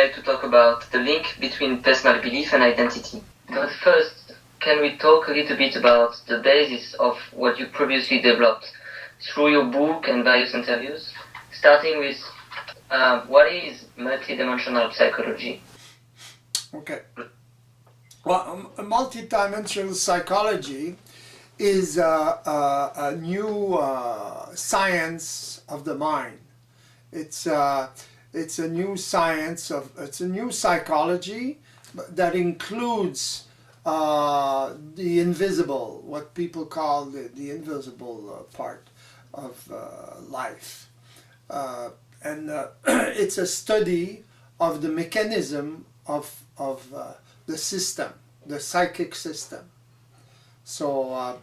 like to talk about the link between personal belief and identity. But first, can we talk a little bit about the basis of what you previously developed through your book and various interviews, starting with what is multidimensional psychology? Okay. Well, multidimensional psychology is a new science of the mind. It's a new science it's a new psychology that includes the invisible, what people call the invisible part of life. And it's a study of the mechanism of the system, the psychic system. So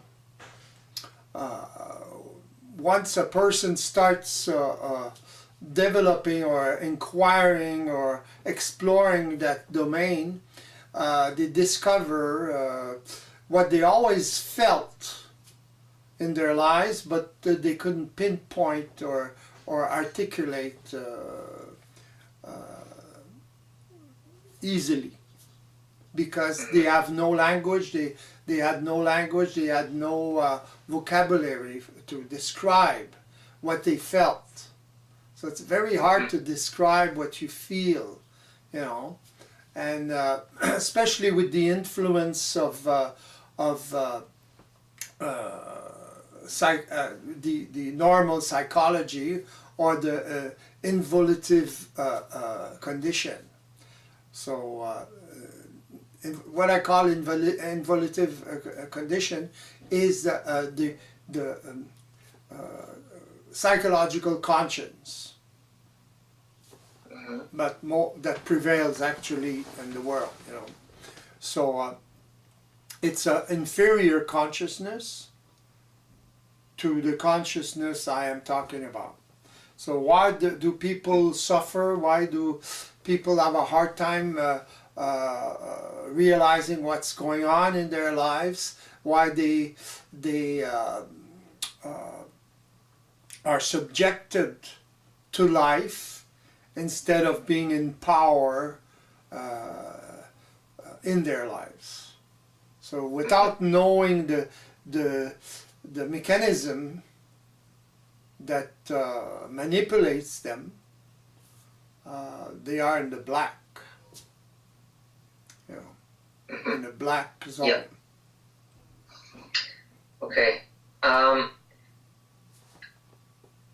once a person starts developing or inquiring or exploring that domain, they discover what they always felt in their lives, but they couldn't pinpoint or articulate easily, because they have no language, they had no language, they had no vocabulary to describe what they felt. So it's very hard to describe what you feel, you know, and especially with the influence of the normal psychology or the involutive condition. So what I call involutive condition is the psychological conscience, but more that prevails actually in the world, you know. So it's an inferior consciousness to the consciousness I am talking about. So why do people suffer? Why do people have a hard time realizing what's going on in their lives? Why they are subjected to life instead of being in power in their lives. So without knowing the mechanism that manipulates them, they are in the black, you know, in the black zone. Yeah. Okay.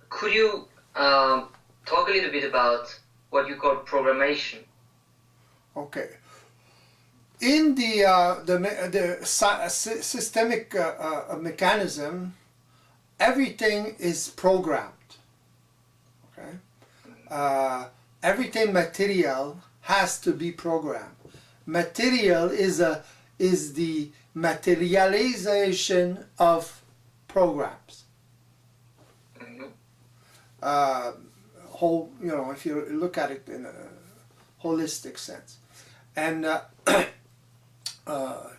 Could you talk a little bit about what you call programmation? Okay. In the systemic mechanism, everything is programmed. Okay. Everything material has to be programmed. Material is the materialization of programs. Whole, you know, if you look at it in a holistic sense, and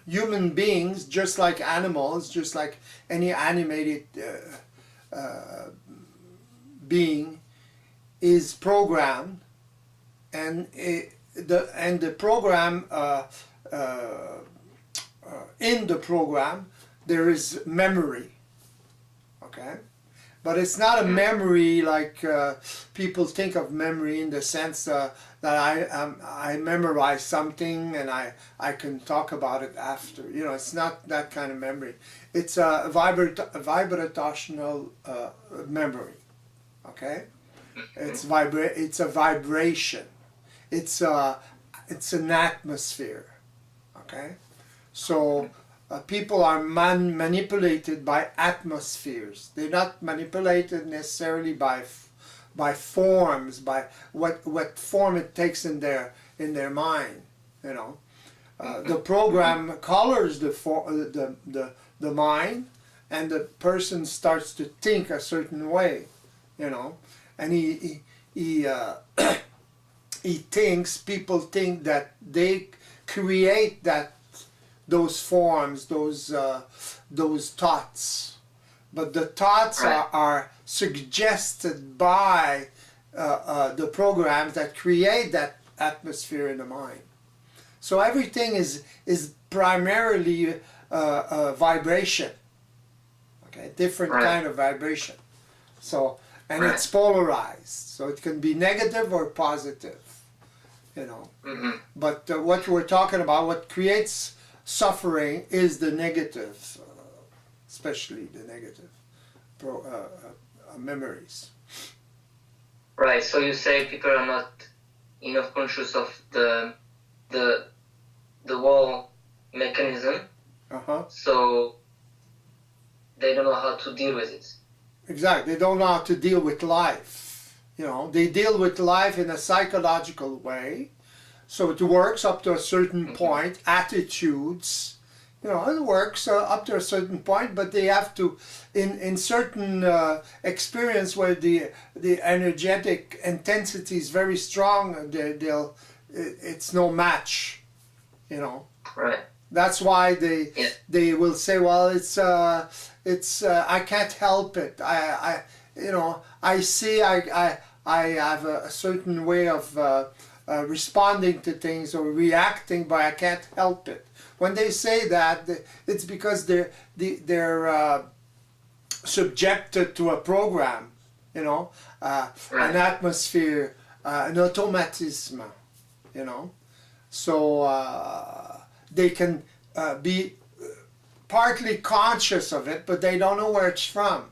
human beings, just like animals, just like any animated being, is programmed, and the program in the program there is memory. Okay. But it's not a memory like people think of memory in the sense that I memorize something and I can talk about it after. You know, it's not that kind of memory. It's a vibrational memory. Okay, it's a vibration. It's an atmosphere. Okay, so. People are manipulated by atmospheres. They're not manipulated necessarily by forms, by what form it takes in their mind. You know, the program colors the mind, and the person starts to think a certain way. You know, and he thinks. People think that they create those forms, those thoughts, but the thoughts are suggested by the programs that create atmosphere in the mind. So everything is primarily vibration, okay, different kind of vibration. So, and it's polarized, so it can be negative or positive, you know. But what we're talking about, what creates suffering, is the negative, especially the negative memories. Right. So you say people are not enough conscious of the whole mechanism, so they don't know how to deal with it. Exactly. They don't know how to deal with life. You know, they deal with life in a psychological way. So it works up to a certain point. Attitudes, you know, it works up to a certain point, but they have to, in certain experience where the energetic intensity is very strong, it's no match, you know. Right. That's why they will say, well, it's I can't help it. You know, I see I have a certain way of responding to things or reacting, but I can't help it. When they say that, it's because they're subjected to a program, you know, an atmosphere, an automatism, you know. So they can be partly conscious of it, but they don't know where it's from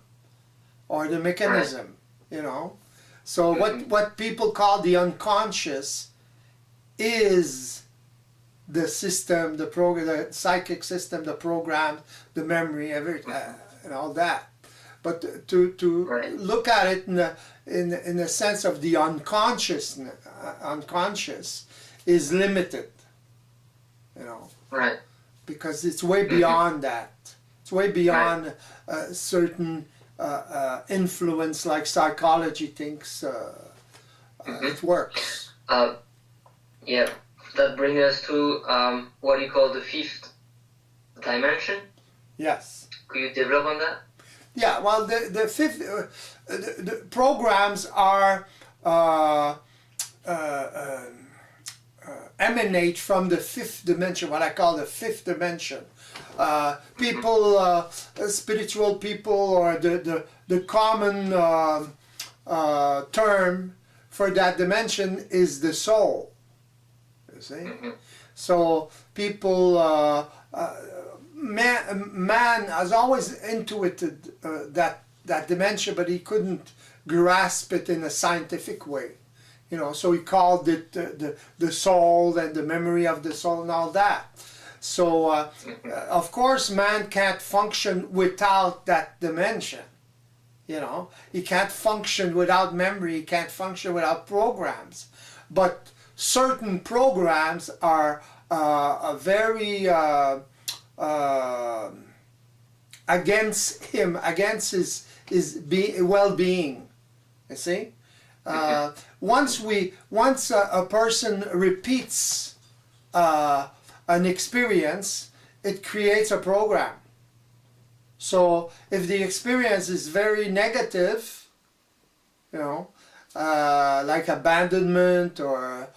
or the mechanism, you know. So what people call the unconscious is the system, the program, the psychic system, the program, the memory, everything, and all that. But to look at it in the sense of the unconscious is limited, you know. Right. Because it's way beyond that. It's way beyond certain influence like psychology thinks it works. Yeah, that brings us to what you call the fifth dimension. Yes. Could you develop on that? Yeah, well, the fifth, the programs are emanate from the fifth dimension, what I call the fifth dimension. People, spiritual people, or the common term for that dimension is the soul. You see? So people, man has always intuited that dimension, but he couldn't grasp it in a scientific way. You know, so he called it the soul and the memory of the soul and all that. So, of course, man can't function without that dimension. You know, he can't function without memory, he can't function without programs. But certain programs are very against him, against his well-being. You see? Once a person repeats an experience, it creates a program. So if the experience is very negative, you know, like abandonment or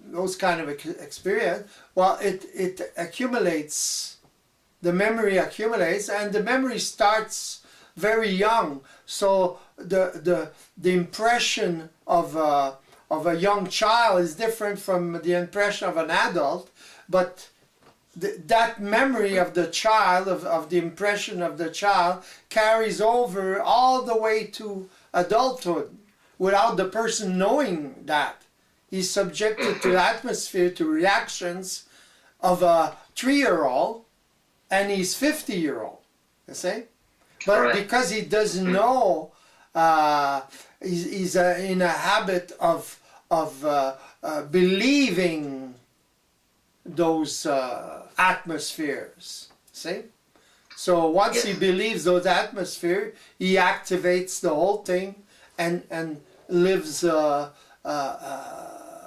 those kind of experience, well, it accumulates, the memory accumulates, and the memory starts very young. So the impression of a young child is different from the impression of an adult, but that memory of the child, of the impression of the child, carries over all the way to adulthood without the person knowing that. He's subjected to atmosphere, to reactions of a 3-year-old, and he's 50-year-old, you see? But because he doesn't know, he's in a habit of believing those atmospheres, see? So once he believes those atmospheres, he activates the whole thing and lives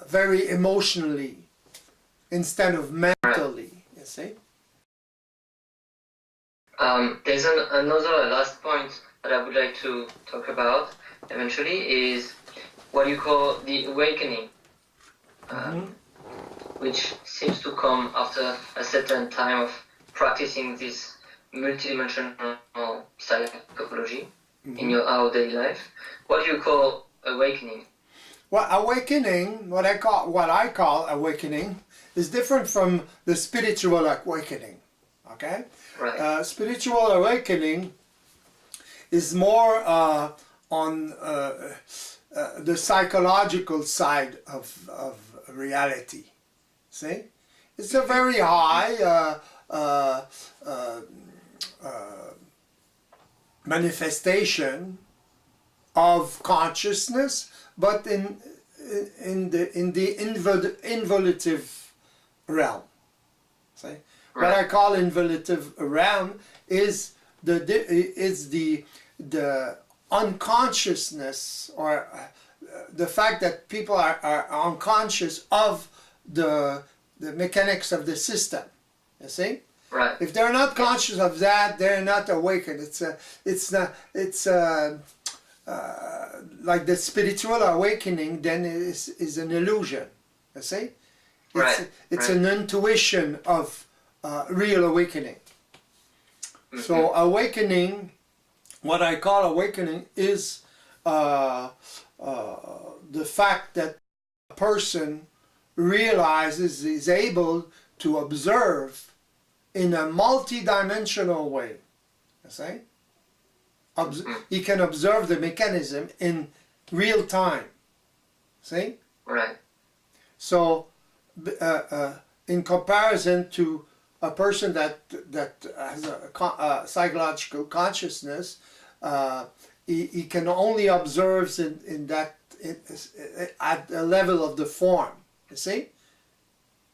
very emotionally instead of mentally, you see? There's another last point that I would like to talk about eventually is what you call the awakening. which seems to come after a certain time of practicing this multidimensional psychology in your daily life. What do you call awakening? Well, awakening, what I call awakening, is different from the spiritual awakening. Okay? Right. Spiritual awakening is more on the psychological side of reality. See? It's a very high manifestation of consciousness, but in the involutive realm. See? Right. What I call involutive realm is the unconsciousness, or the fact that people are unconscious of the mechanics of the system. You see? Right. If they're not conscious of that, they're not awakened. It's like the spiritual awakening then is an illusion. You see? It's an intuition of real awakening. So awakening, what I call awakening, is the fact that a person realizes, is able to observe in a multidimensional way. You see? He can observe the mechanism in real time. See? Right. So, in comparison to a person that has a psychological consciousness, he can only observe at the level of the form. You see?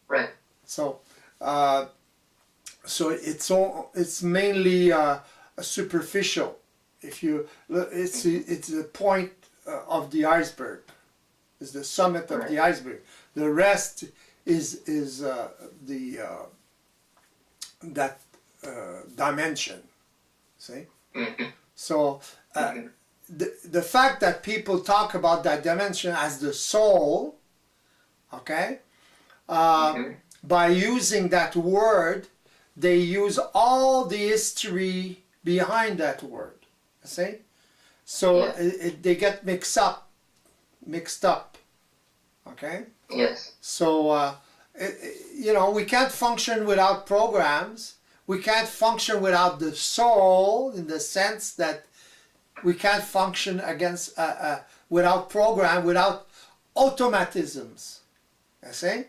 Right. So, it's mainly superficial. It's the point of the iceberg. It's the summit of the iceberg. The rest is that dimension. See? So the fact that people talk about that dimension as the soul, okay, by using that word, they use all the history behind that word. See? So they get mixed up. Okay? Yes. So, we can't function without programs. We can't function without the soul, in the sense that we can't function without program, without automatisms. You see?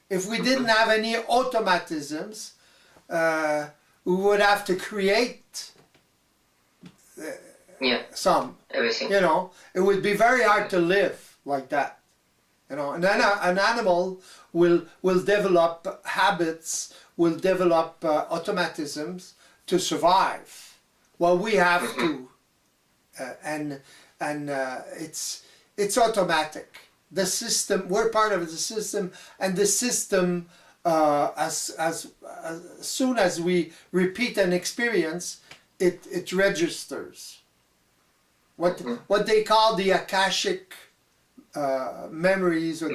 If we didn't have any automatisms, we would have to create some. Everything. It would be very hard to live like that. And then an animal will develop habits, will develop automatisms to survive. Well, we have to, and it's automatic. The system, we're part of the system, and the system, as soon as we repeat an experience, it registers. What they call the Akashic memories, or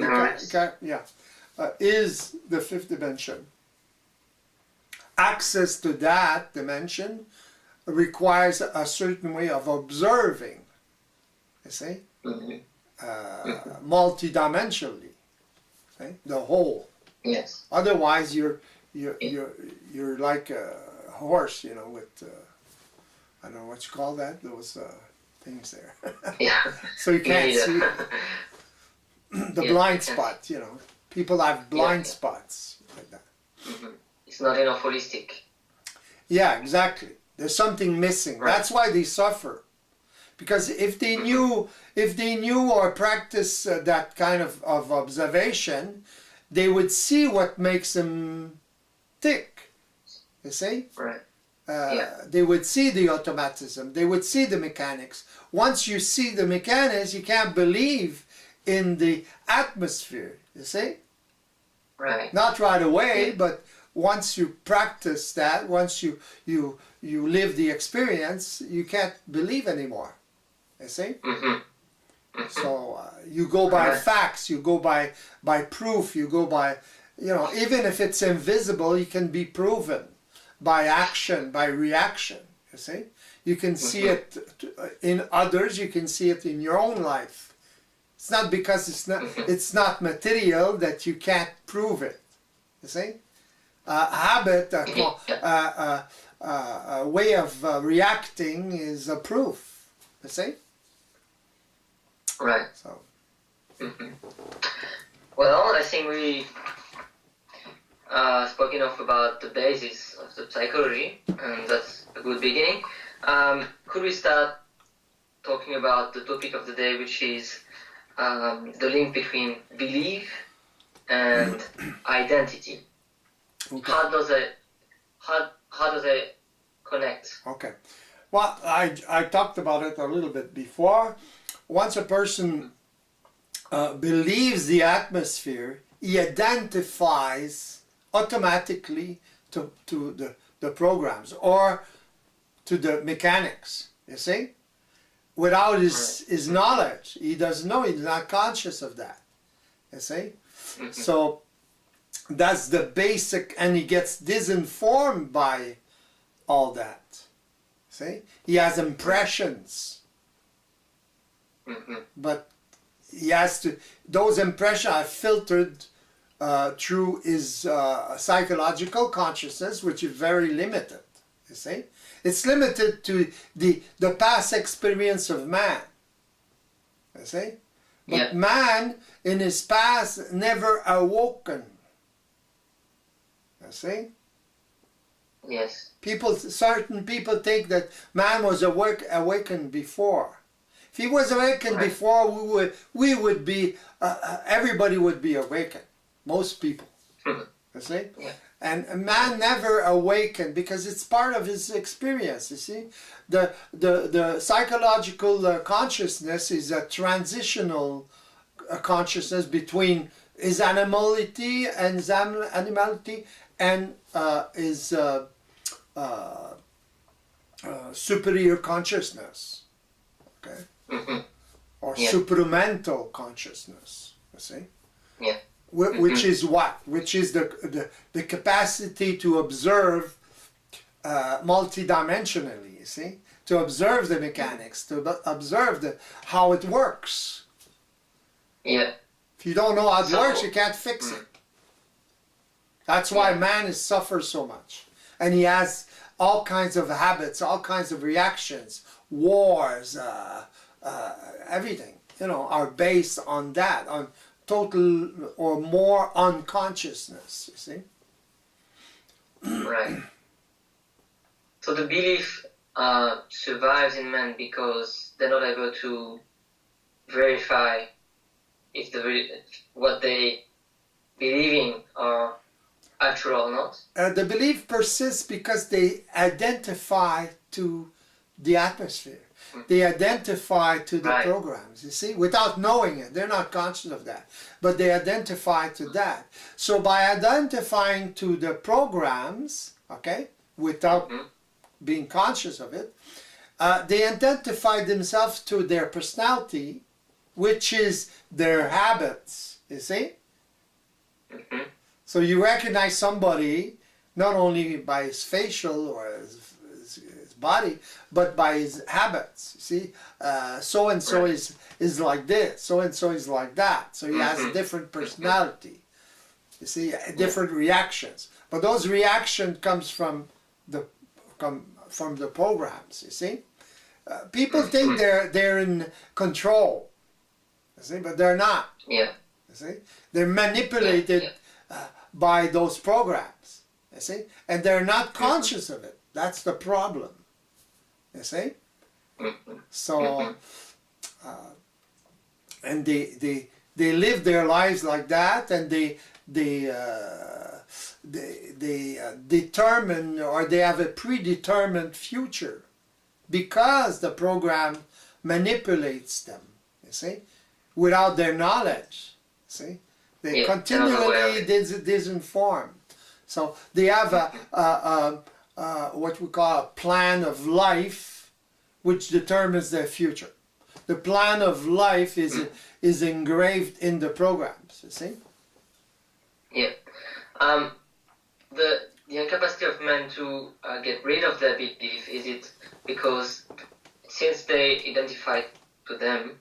is the fifth dimension. Access to that dimension requires a certain way of observing. You see, multidimensionally, okay? The whole. Yes. Otherwise, you're like a horse, with I don't know what you call that. Those things there. Yeah. So you can't see the blind spot. People have blind spots like that. It's not enough holistic. Yeah, exactly. There's something missing. Right. That's why they suffer. Because if they knew or practice that kind of observation, they would see what makes them tick. You see? Right. They would see the automatism. They would see the mechanics. Once you see the mechanics, you can't believe in the atmosphere. You see? Right. Not right away, but once you practice that, once you live the experience, you can't believe anymore. You see? So You go by facts, you go by proof, you go by, even if it's invisible, it can be proven by action, by reaction, you see? You can see it in others, you can see it in your own life. It's not because it's not material that you can't prove it, you see? Habit, a way of reacting is a proof, you see? Right. So. Well, I think we spoke enough about the basis of the psychology, and that's a good beginning. Could we start talking about the topic of the day, which is the link between belief and identity? Okay. How does it connect? Okay. Well, I talked about it a little bit before. Once a person believes the atmosphere, he identifies automatically to the programs or to the mechanics, you see? Without his knowledge, he doesn't know, he's not conscious of that, you see? So that's the basic, and he gets disinformed by all that, see? He has impressions. But he has to, those impressions are filtered through his psychological consciousness, which is very limited, you see. It's limited to the past experience of man, you see. But man in his past never awoken, you see. Yes. Certain people think that man was awakened before. If he was awakened before, we would be, everybody would be awakened. Most people, you see? Yeah. And man never awakened because it's part of his experience, you see? The psychological consciousness is a transitional consciousness between his animality and his superior consciousness, okay? Or supramental consciousness, you see? Yeah. Which is what? Which is the capacity to observe multidimensionally, you see? To observe the mechanics, to observe how it works. Yeah. If you don't know how it works, you can't fix it. That's why man suffers so much. And he has all kinds of habits, all kinds of reactions, wars, everything, are based on that, on total or more unconsciousness, you see? Right. So the belief survives in man because they're not able to verify if what they believing are actual or not. The belief persists because they identify to the atmosphere. They identify to the programs, you see, without knowing it. They're not conscious of that, but they identify to that. So by identifying to the programs, okay, without being conscious of it, they identify themselves to their personality, which is their habits, you see? So you recognize somebody not only by his facial or his body, but by his habits. You see, so and so is like this, so and so is like that. So he has a different personality. You see, different reactions. But those reactions comes from the programs. You see, people think they're in control. You see, but they're not. Yeah. You see, they're manipulated by those programs. You see, and they're not conscious of it. That's the problem. You see? So, and they live their lives like that, and they determine, or they have a predetermined future because the program manipulates them, you see, without their knowledge, see? They continually disinformed. So they have what we call a plan of life which determines their future. the plan of life is engraved in the programs, you see? Yeah. The incapacity of men to get rid of their belief, is it because since they identify to them,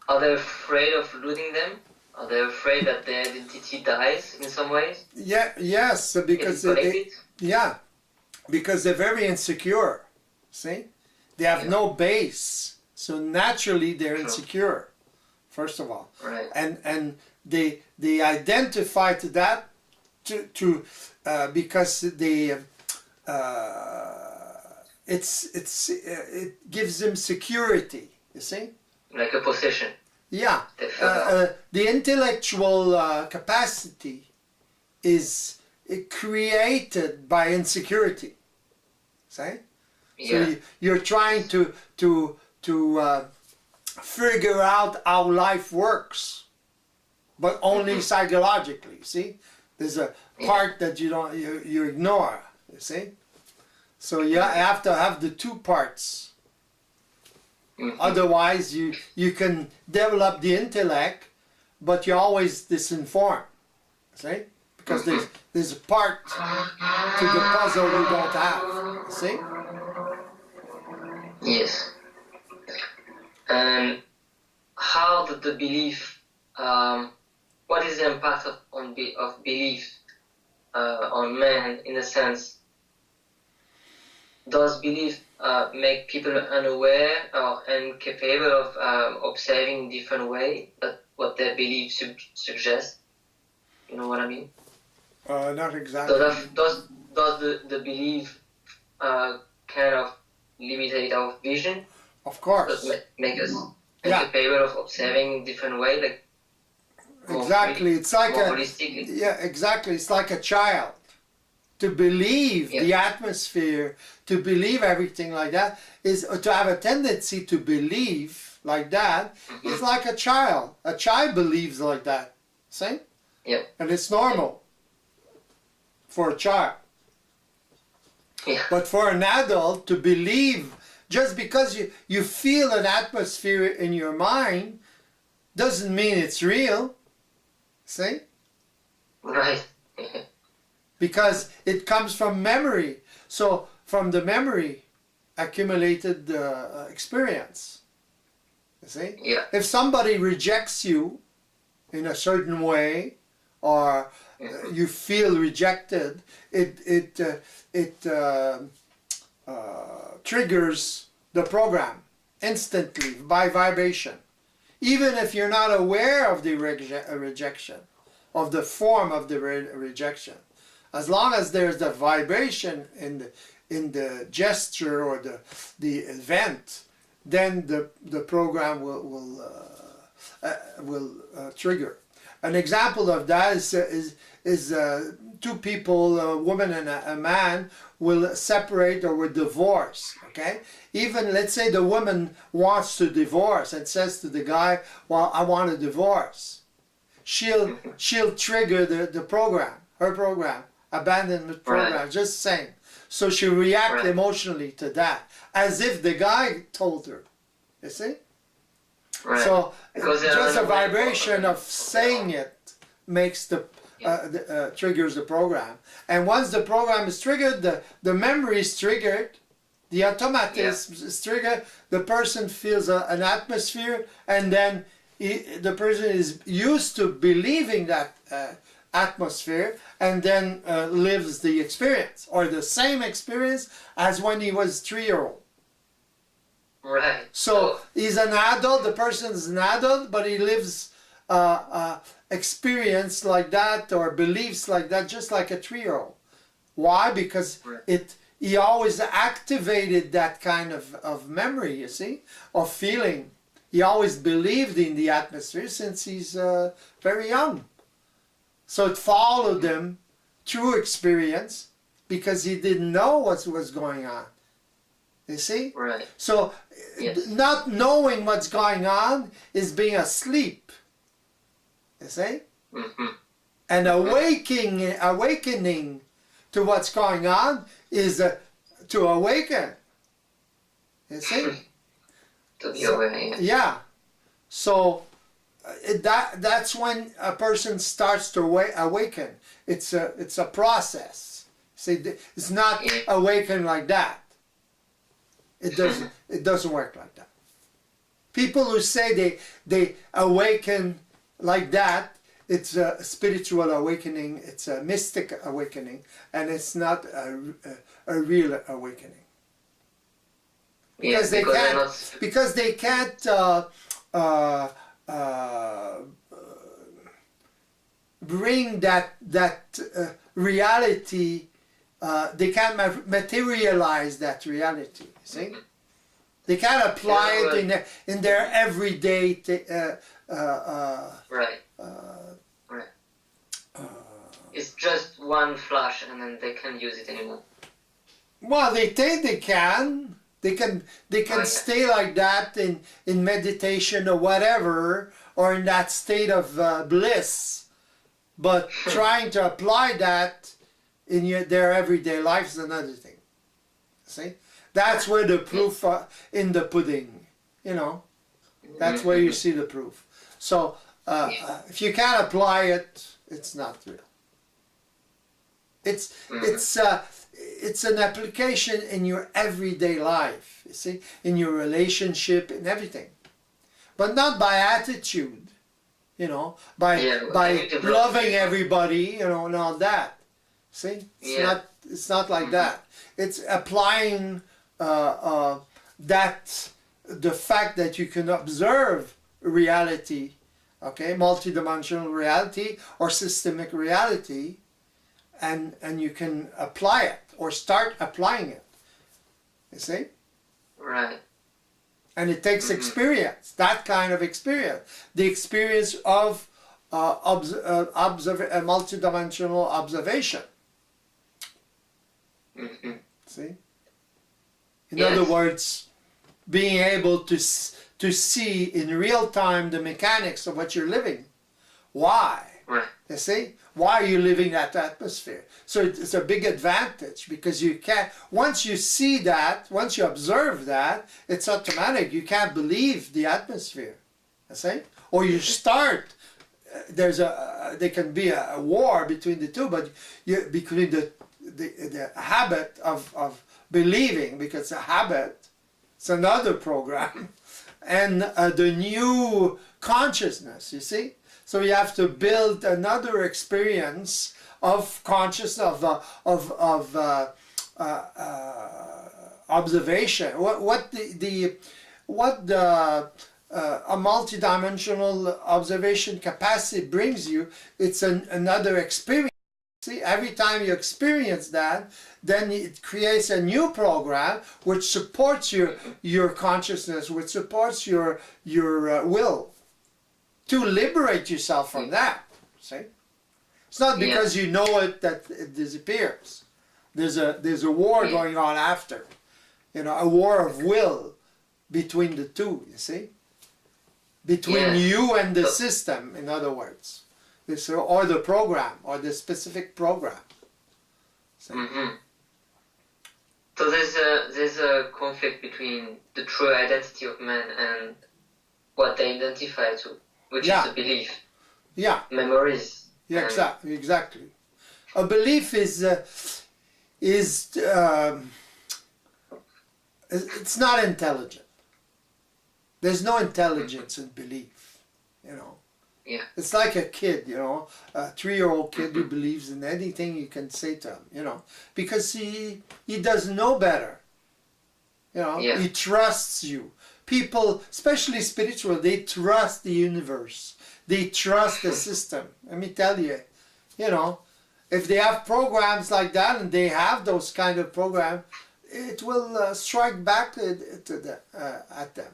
are they afraid of losing them? Are they afraid that their identity dies in some ways? Yes, because because they're very insecure. See, they have no base, so naturally they're insecure. First of all, right, and they identify to that because they it gives them security. You see, like a possession. Yeah, the intellectual capacity is created by insecurity. See? Yeah. So you're trying to figure out how life works, but only psychologically. See, there's a part that you ignore. You see, so you have to have the two parts. Otherwise, you can develop the intellect, but you're always disinformed. See, because there's a part to the puzzle you don't have. See. Yes. And how did the belief? What is the impact of belief on man? In a sense, does belief make people unaware or incapable of observing different way that what their beliefs suggest? You know what I mean? Not exactly. Does the belief kind of limitate our vision? Of course. Does make us incapable of observing different way, like exactly. It's like holistically. Exactly. It's like a child. To believe the atmosphere, to believe everything like that, is to have a tendency to believe like that. It's like a child. A child believes like that. See? Yeah. And it's normal for a child. Yeah. But for an adult to believe, just because you feel an atmosphere in your mind, doesn't mean it's real. See? Right. Because it comes from memory. So from the memory, accumulated experience. You see? Yeah. If somebody rejects you in a certain way, or you feel rejected, it triggers the program instantly by vibration. Even if you're not aware of the rejection, of the form of the rejection. As long as there's the vibration in the gesture or the event, then the program will trigger. An example of that is two people, a woman and a man, will separate or will divorce. Okay, even let's say the woman wants to divorce and says to the guy, "Well, I want a divorce." She'll trigger the program, her program. Abandonment program, just saying. So she reacts emotionally to that, as if the guy told her. You see? Right. So just a vibration of saying it makes triggers the program. And once the program is triggered, the memory is triggered, the automatism is triggered, the person feels an atmosphere, and then the person is used to believing that atmosphere, and then lives the experience, or the same experience as when he was 3-year-old. Right. So he's an adult, the person is an adult, but he lives experience like that, or beliefs like that, just like a 3-year-old. Why? Because he always activated that kind of memory, you see, of feeling. He always believed in the atmosphere since he's very young. So it followed him through experience because he didn't know what was going on. You see? Right. So not knowing what's going on is being asleep. You see? Mm-hmm. And awakening to what's going on is to awaken. You see? To be aware. Yeah. So that's when a person starts to awaken. It's a process. See, it's not awaken like that. It doesn't work like that. People who say they awaken like that, it's a spiritual awakening, it's a mystic awakening, and it's not a real awakening. Because they can't bring that reality. They can't materialize that reality. You see, they can't apply it in their everyday. Right. It's just one flash, and then they can't use it anymore. Well, they think they can. They can stay like that in meditation or whatever, or in that state of bliss. But trying to apply that in their everyday life is another thing. See? That's where the proof in the pudding, you know. That's where you see the proof. So if you can't apply it, it's not real. It's an application in your everyday life, you see, in your relationship, in everything, but not by attitude, you know, by loving everybody, you know, and all that. See, it's not like that. It's applying the fact that you can observe reality, okay, multidimensional reality or systemic reality, and you can apply it or start applying it. You see? Right. And it takes experience, that kind of experience, the experience of multidimensional observation. See? In other words, being able to see in real time the mechanics of what you're living. Why? Right. You see? Why are you living that atmosphere? So it's a big advantage because you can't, once you see that, once you observe that, it's automatic. You can't believe the atmosphere. You see? Or you start, there can be a war between the two, but between the habit of believing, because a habit, it's another program, and the new consciousness, you see? So you have to build another experience of consciousness, of observation. What a multidimensional observation capacity brings you, it's another experience. See, every time you experience that, then it creates a new program which supports your consciousness, which supports your will to liberate yourself from that. See, it's not because you know it that it disappears. There's a war going on after, you know, a war of will between the two. You see, between you and the system. In other words. Or the program, or the specific program. So, so there's a conflict between the true identity of man and what they identify to, which is a belief. Yeah. Memories. Yeah, exactly. A belief is it's not intelligent. There's no intelligence in belief, you know. Yeah. It's like a kid, you know, a 3-year-old kid who believes in anything you can say to him, you know, because he doesn't know better. You know, he trusts you. People, especially spiritual, they trust the universe. They trust the system. Let me tell you, you know, if they have programs like that, and they have those kind of programs, it will strike back at them,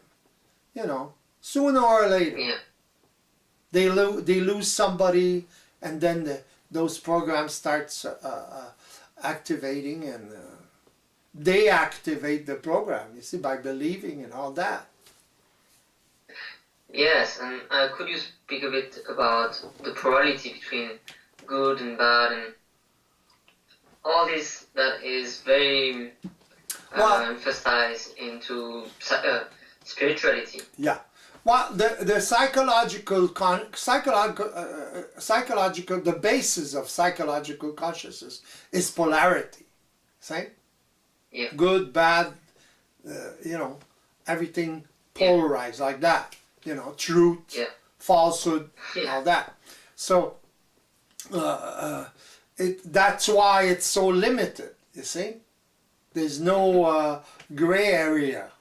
you know, sooner or later. Yeah. They lose somebody, and then those programs starts activating, and they activate the program, you see, by believing and all that. Yes, and could you speak a bit about the plurality between good and bad and all this that is very emphasized into spirituality? Yeah. Well, the psychological the basis of psychological consciousness is polarity. See? Yeah. Good, bad, everything polarized like that. Truth, Yeah. falsehood, Yeah. all that. So that's why it's so limited. You see, there's no gray area.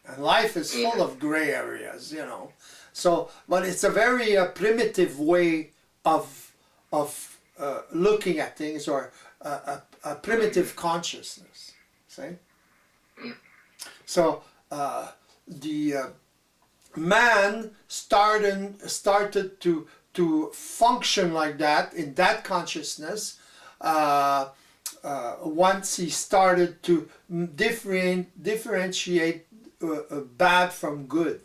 And life is full of gray areas, So, but it's a very primitive way of looking at things, or a primitive consciousness. See? So the man started to function like that in that consciousness. Once he started to differentiate bad from good.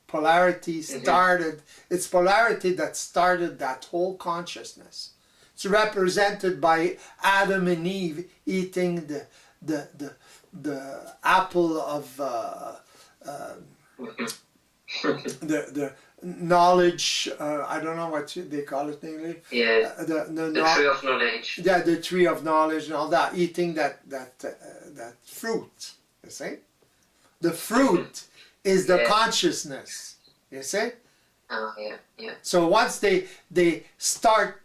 Polarity started, it's polarity that started that whole consciousness. It's represented by Adam and Eve eating the apple of the knowledge, I don't know what they call it in English. Yeah, the tree of knowledge. Yeah, the tree of knowledge and all that, eating that fruit, you see? The fruit is the consciousness, you see? Oh, yeah. So once they start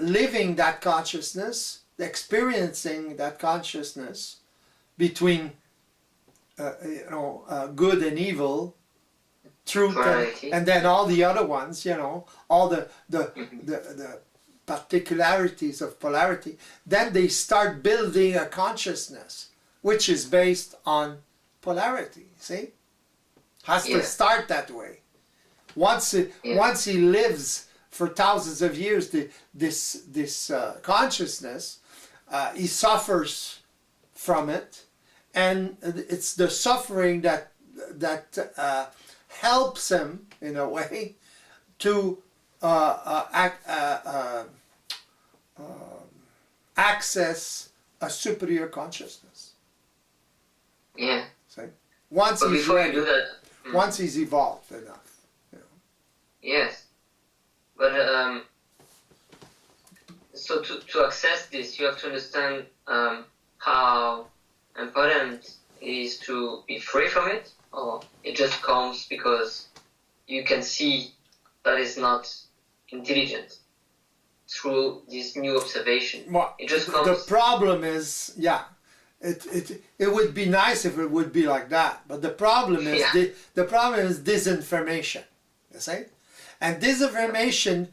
living that consciousness, experiencing that consciousness between good and evil, truth and then all the other ones, all the particularities of polarity, then they start building a consciousness which is based on polarity. See, has to start that way. Once he lives for thousands of years, this consciousness, he suffers from it, and it's the suffering that helps him in a way to access a superior consciousness. Yeah. So once but he's before ready, you do that, once he's evolved enough. Yes, but so to access this, you have to understand how important it is to be free from it, or it just comes because you can see that it's not intelligent through this new observation. Well, it just comes. The problem is, it would be nice if it would be like that, but the problem is the problem is disinformation. You see, and disinformation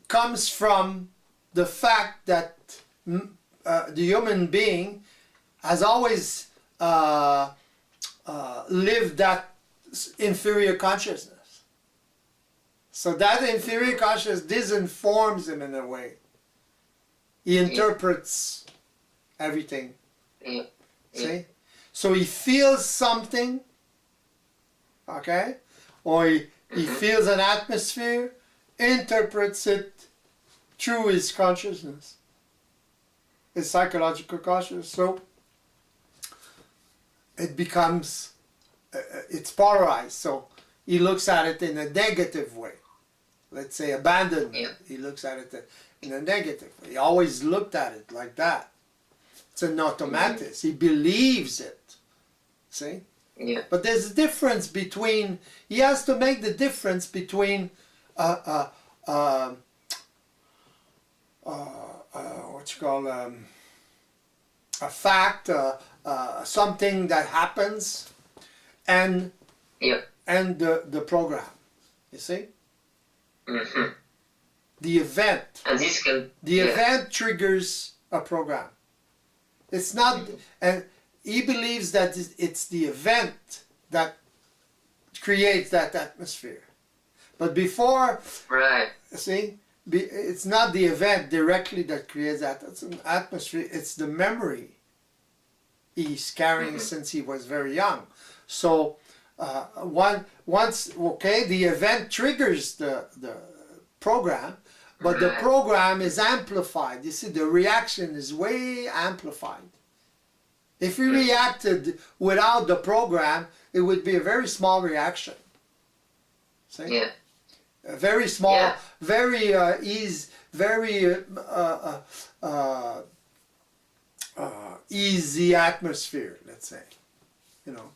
comes from the fact that the human being has always lived that inferior consciousness. So that inferior consciousness disinforms him in a way. He interprets everything. See? So he feels something, okay? Or he feels an atmosphere, interprets it through his consciousness, his psychological consciousness. So it becomes, it's polarized. So he looks at it in a negative way. Let's say abandonment. He looks at it in a negative way. He always looked at it like that. It's an automatism. He believes it. See? Yeah. But there's a difference between, he has to make the difference between what you call a fact, something that happens, and the program. You see? The event. And this can. The event triggers a program. It's not, and he believes that it's the event that creates that atmosphere. But before, see, it's not the event directly that creates that. It's an atmosphere. It's the memory he's carrying since he was very young. So once the event triggers the program, but the program is amplified. You see, the reaction is way amplified. If he reacted without the program, it would be a very small reaction. See? Yeah. A very small, Yeah. very easy atmosphere, let's say. You know,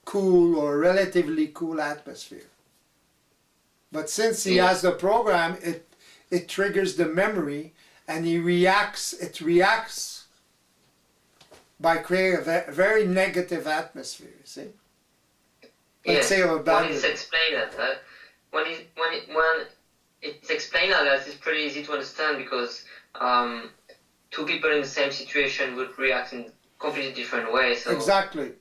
cool or relatively cool atmosphere. But since he has the program, it triggers the memory, and it reacts by creating a very negative atmosphere, you see? Let's say when it's explained that, when it's explained like that, it's pretty easy to understand, because two people in the same situation would react in completely different ways. So exactly.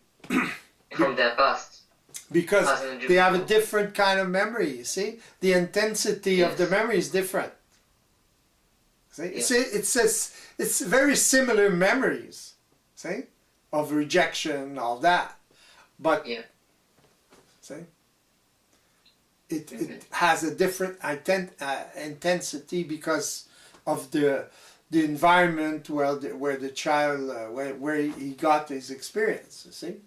From their past. Because they have a different kind of memory, you see? The intensity of the memory is different. See? Yes. It's very similar memories, see? Of rejection, all that. But, see? It has a different intensity because of the environment where the child, where he got his experience, you see?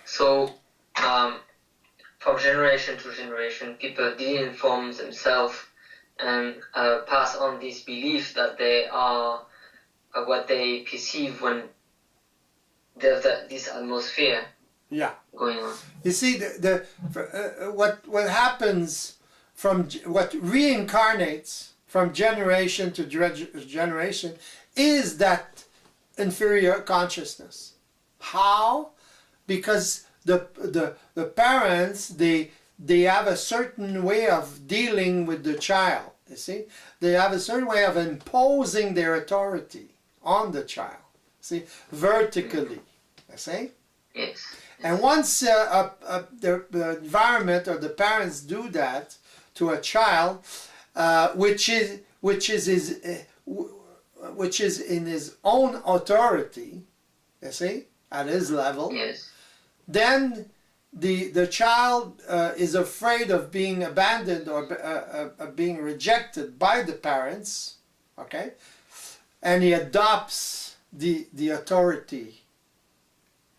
So, from generation to generation, people did inform themselves and pass on this belief that they are what they perceive when there's this atmosphere going on. You see, what happens what reincarnates from generation to generation is that inferior consciousness. How? Because the parents, they have a certain way of dealing with the child, you see? They have a certain way of imposing their authority on the child, see? Vertically, you see? Yes. And once the environment or the parents do that to a child, which is in his own authority, you see, at his level, then the child is afraid of being abandoned or being rejected by the parents, okay, and he adopts the authority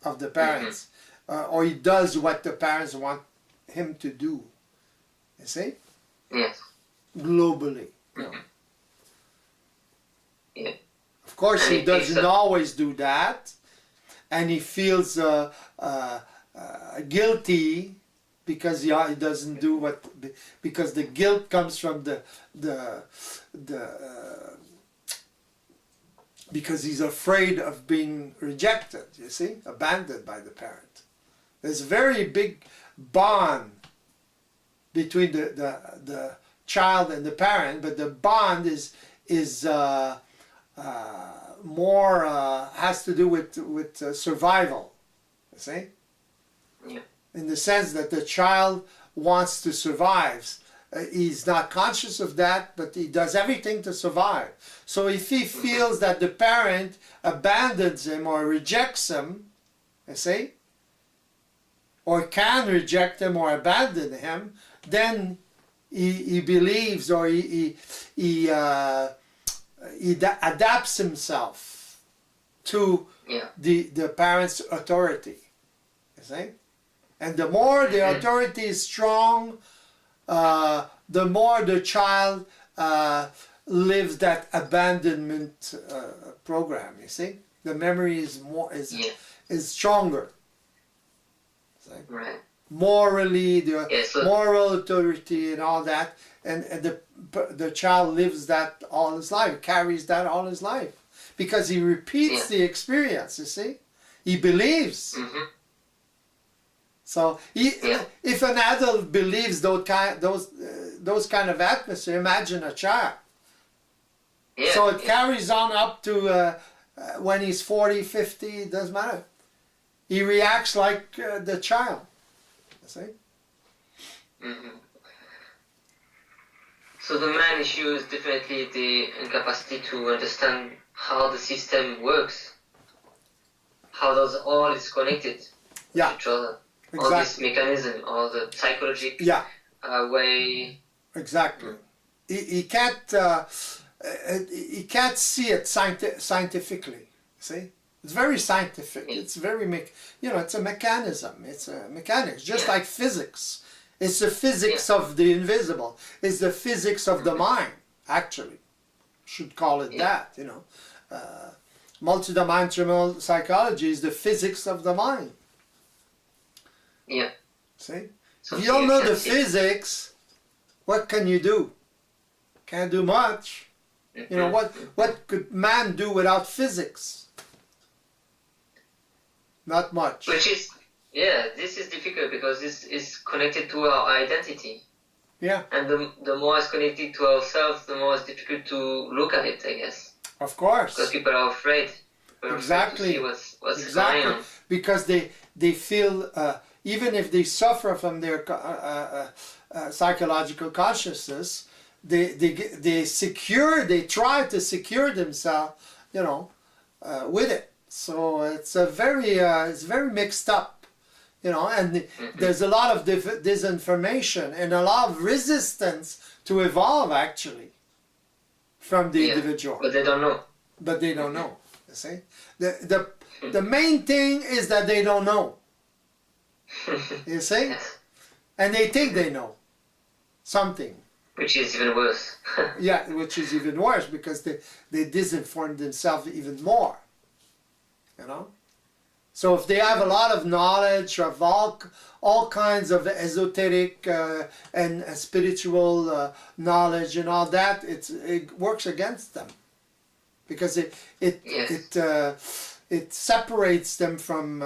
of the parents, or he does what the parents want him to do, you see? Yes. Globally. Yeah. Of course, he doesn't always do that, and he feels guilty because he doesn't do what, because the guilt comes from because he's afraid of being rejected, you see, abandoned by the parent. There's a very big bond between the child and the parent, but the bond is more has to do with survival, you see? Yeah. In the sense that the child wants to survive. He's not conscious of that, but he does everything to survive. So if he feels that the parent abandons him or rejects him, you see, or can reject him or abandon him, then he believes, or he adapts himself to the parent's authority, you see? And the more the authority is strong, the more the child lives that abandonment program, you see? The memory is stronger. Right. Morally, moral authority and all that, and the child lives that all his life, carries that all his life, because he repeats the experience, you see? He believes. So if an adult believes those kind of atmosphere, imagine a child. So it carries on up to when he's 40, 50, it doesn't matter. He reacts like the child. You see? So the main issue is definitely the incapacity to understand how the system works. How does all is connected to each other. Exactly. All this mechanism, all the psychological way. Exactly. He can't you can't see it scientifically. See, it's very scientific. It's very it's a mechanism. It's a mechanics, just like physics. It's the physics of the invisible. It's the physics of the mind. Actually, should call it that. Multidimensional psychology is the physics of the mind. Yeah. See, if you don't know the physics, what can you do? Can't do much. What could man do without physics? Not much. Which is, this is difficult because this is connected to our identity. Yeah. And the more it's connected to ourselves, the more it's difficult to look at it, I guess. Of course. Because people are afraid. Exactly. To see what's going on. Because they feel, even if they suffer from their psychological consciousness, they try to secure themselves, with it. So it's very mixed up, and there's a lot of disinformation and a lot of resistance to evolve actually from the individual. But they don't know. But they don't know. You see, the main thing is that they don't know. You see, and they think they know something. Which is even worse. Yeah, which is even worse because they disinform themselves even more. So if they have a lot of knowledge of all kinds of esoteric and spiritual knowledge and all that, it works against them because it separates them from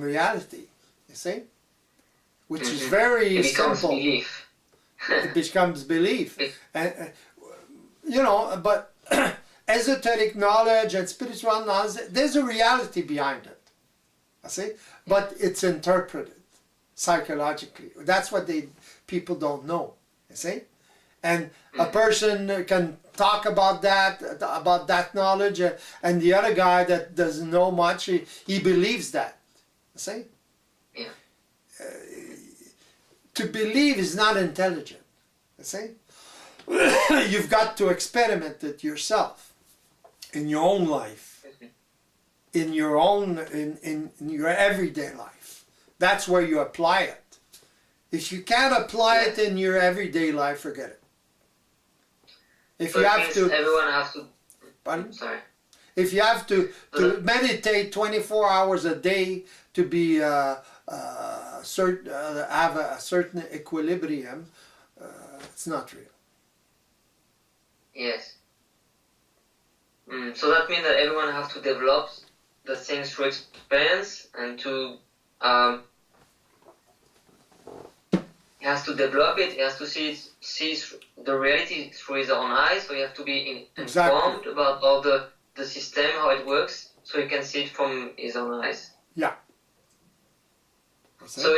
reality. You see, which is very simple. Belief. It becomes belief, and but esoteric knowledge and spiritual knowledge, there's a reality behind it. I see, but it's interpreted psychologically. That's what people don't know. You see, and a person can talk about that knowledge, and the other guy that doesn't know much, he believes that. You see. Yeah. To believe is not intelligent. You see, you've got to experiment it yourself in your own life, in your everyday life. That's where you apply it. If you can't apply it in your everyday life, forget it. If you have to, everyone has to. Pardon? Sorry. If you have to meditate 24 hours a day to be have a certain equilibrium, it's not real. Yes. So that means that everyone has to develop the things through experience and to he has to develop it. He has to see the reality through his own eyes. So you have to be informed about all the system, how it works, so he can see it from his own eyes. Yeah. So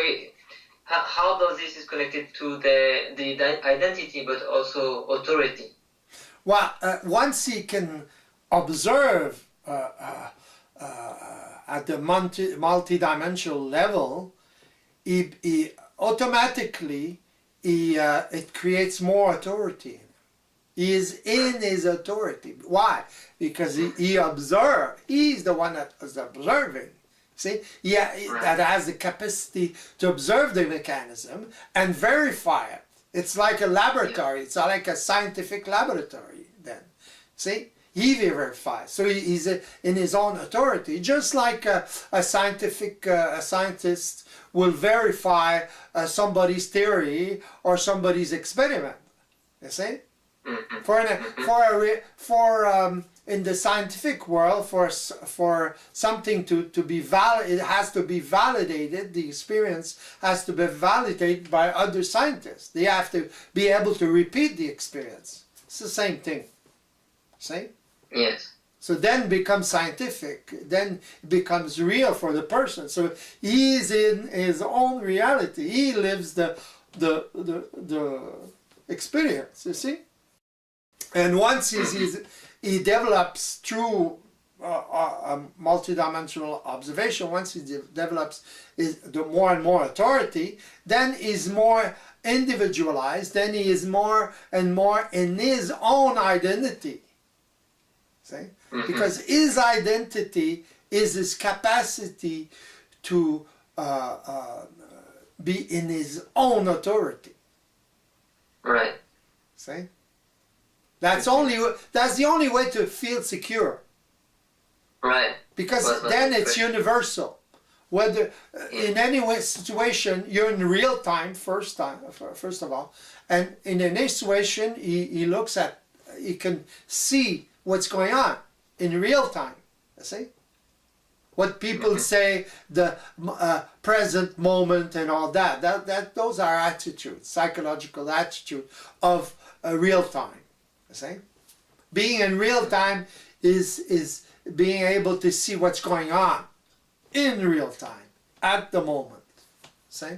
how does this is connected to the identity, but also authority? Well, once he can observe at the multidimensional level, he automatically it creates more authority. He is in his authority. Why? Because he observes. He's the one that is observing. See, that has the capacity to observe the mechanism and verify it. It's like a laboratory. It's like a scientific laboratory then. See, he verifies. So he's in his own authority, just like a scientist will verify somebody's theory or somebody's experiment. You see, in the scientific world, for something to be valid, it has to be validated. The experience has to be validated by other scientists. They have to be able to repeat the experience. It's the same thing. See? Yes. So then it becomes scientific. Then it becomes real for the person. So he's in his own reality. He lives the experience. You see? And once he develops through multidimensional observation, once he develops the more and more authority, then he's more individualized, then he is more and more in his own identity. See? Because his identity is his capacity to be in his own authority. Right. See? That's the only way to feel secure. Right. Because then it's universal. Whether in any situation you're in real time first of all, and in any situation he can see what's going on in real time. You see? What people say, the present moment and all that those are attitudes, psychological attitude of real time. You see? Being in real time is being able to see what's going on in real time, at the moment. See?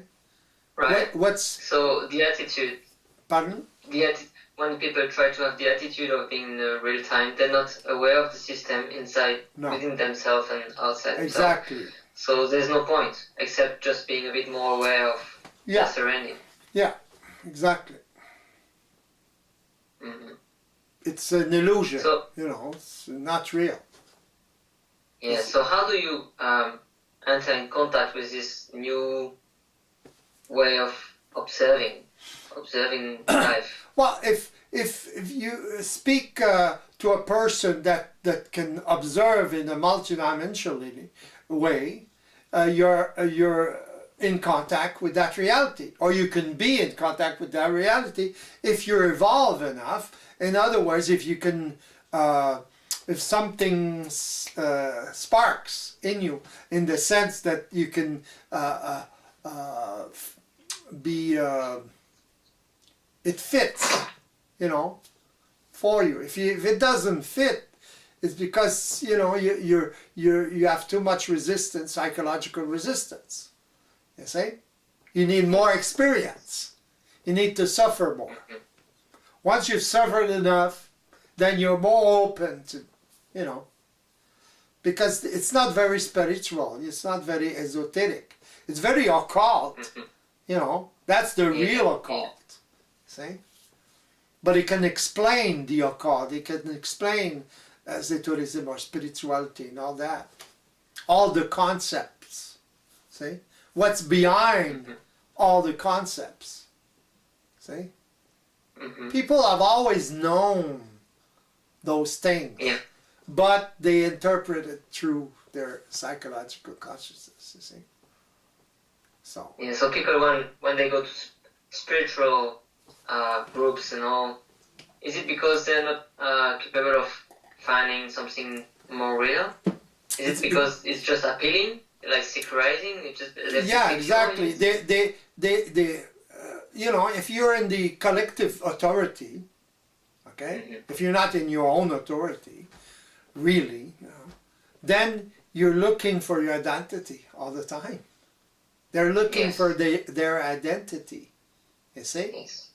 Right. So the attitude... Pardon? When people try to have the attitude of being in real time, they're not aware of the system inside, within themselves and outside exactly. themselves. So there's no point, except just being a bit more aware of the surrounding. Yeah, exactly. Mm-hmm. It's an illusion, so, it's not real. Yeah, so how do you enter in contact with this new way of observing life? Well, if you speak to a person that can observe in a multidimensional way, you're in contact with that reality, or you can be in contact with that reality if you evolve enough. In other words, if you can, if something sparks in you, in the sense that you can be. It fits, for you. If it doesn't fit, it's because you have too much resistance, psychological resistance. You see, you need more experience. You need to suffer more. Once you've suffered enough, then you're more open to, because it's not very spiritual. It's not very esoteric. It's very occult. That's the real occult. See? But it can explain the occult, it can explain esotericism or spirituality and all that. All the concepts. See? What's behind all the concepts. See? People have always known those things, but they interpret it through their psychological consciousness, you see? So people, when they go to spiritual groups and all, is it because they're not capable of finding something more real? Is it because it's just appealing, like secularizing? Exactly. They if you're in the collective authority, okay, if you're not in your own authority, really, then you're looking for your identity all the time. They're looking for their identity, you see? Yes.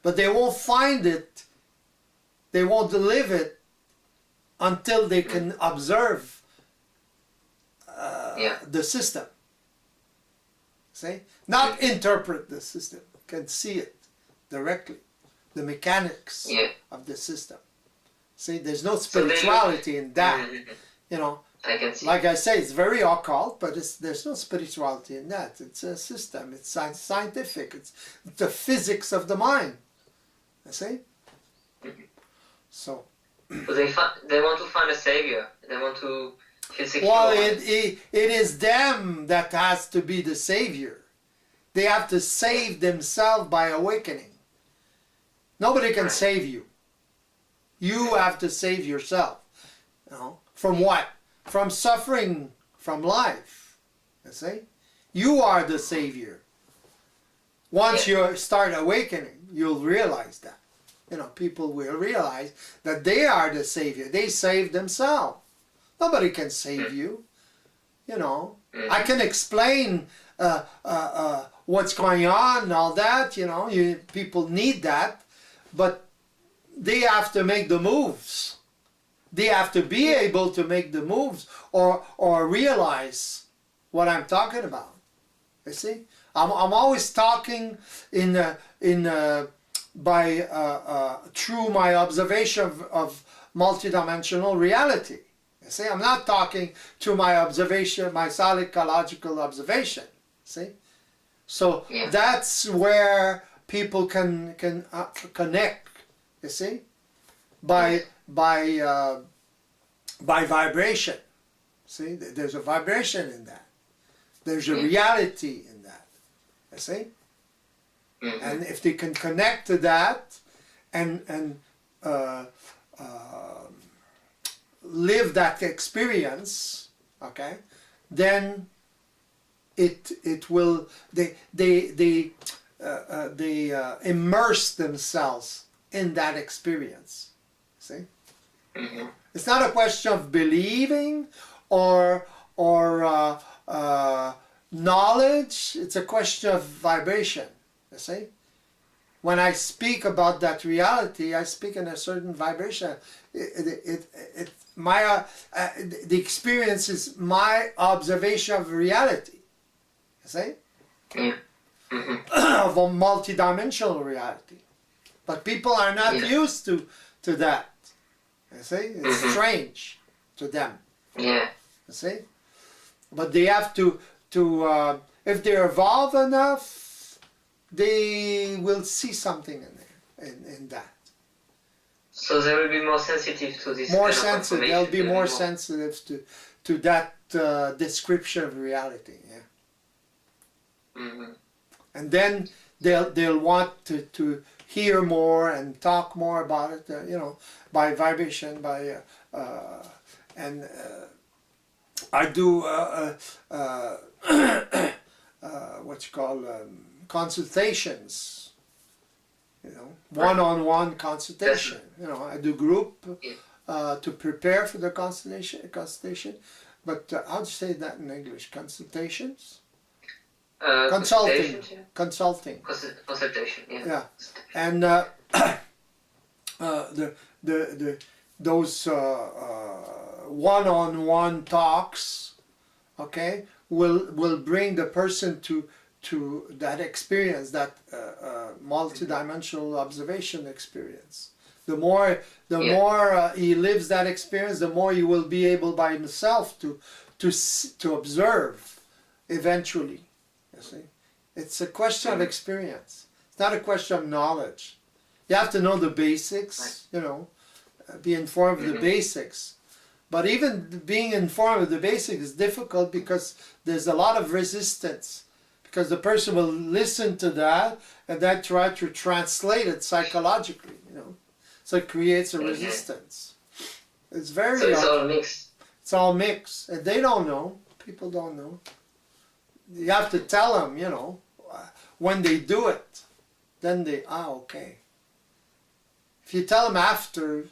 But they won't find it, they won't live it until they can observe the system. See? Not interpret the system, can see it directly. The mechanics of the system. See, there's no spirituality in that. I can see. Like I say, it's very occult, but there's no spirituality in that. It's a system, it's scientific, it's the physics of the mind. You see? So. But they want to find a savior. They want to feel secure. Well, it is them that has to be the savior. They have to save themselves by awakening. Nobody can save you. You have to save yourself. From what? From suffering from life. You see? You are the savior. Once you start awakening, you'll realize that. People will realize that they are the savior. They save themselves. Nobody can save you. I can explain what's going on and all that. People need that, but they have to make the moves. They have to be able to make the moves or realize what I'm talking about. You see, I'm always talking through my observation multidimensional reality. You see, I'm not talking to my observation, my psychological observation. See, so that's where people can connect. You see, by vibration. See, there's a vibration in that. There's a reality in that. You see, and if they can connect to that and live that experience, okay, then it will they immerse themselves in that experience. See, it's not a question of believing or knowledge. It's a question of vibration. You see, when I speak about that reality, I speak in a certain vibration. The experience is my observation of reality. You see, of a multidimensional reality. But people are not used to that. You see, it's strange to them. You see, but they have to if they evolve enough, they will see something in there, in that. So they will be more sensitive to this. More sensitive. They'll be more sensitive to that description of reality. Yeah. And then they'll want to hear more and talk more about it. By vibration, by I do what you call consultations, one-on-one consultation. I do group to prepare for the consultation. But how do you say that in English? Consultations? Consulting. Consultation, yeah. And those one-on-one talks, okay, will bring the person to that experience, that multidimensional observation experience. The more he lives that experience, the more he will be able by himself to observe eventually. You see, it's a question of experience. It's not a question of knowledge. You have to know the basics, be informed of the basics. But even being informed of the basics is difficult because there's a lot of resistance. Because the person will listen to that and then try to translate it psychologically, So it creates a resistance. It's very... So it's all mixed. It's all mixed. And they don't know. People don't know. You have to tell them, when they do it, then they, okay. If you tell them after,